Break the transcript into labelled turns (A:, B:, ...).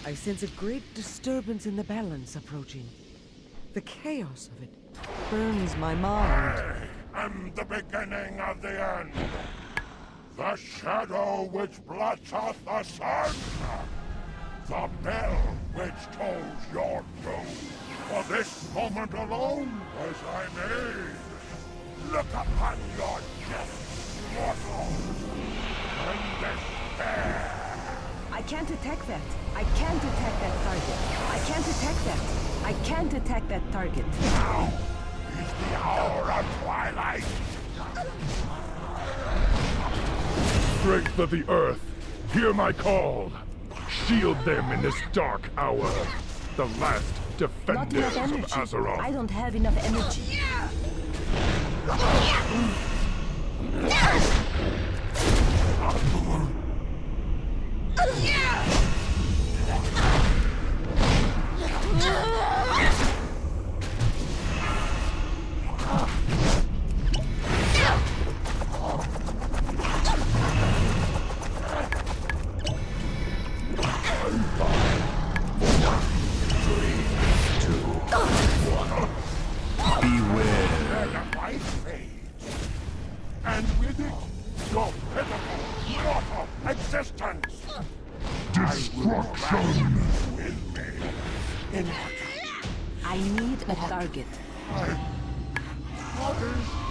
A: I sense a great disturbance in the balance approaching. The chaos of it burns my mind.
B: I am the beginning of the end. The shadow which blots out the sun. The bell which tolls your doom. For this moment alone was I made. Look upon your death, mortals, and despair.
C: I can't attack that. I can't attack that target. I can't attack that. I can't attack that target.
B: Now is the hour of twilight.
D: Strength of the earth, hear my call. Shield them in this dark hour. The last
C: Not
D: defenders
C: enough
D: of
C: energy.
D: Azeroth.
C: I don't have enough energy.
B: And with it, your pitiful, mortal existence.
D: Destruction!
B: With me. In
C: I need a target.
B: what is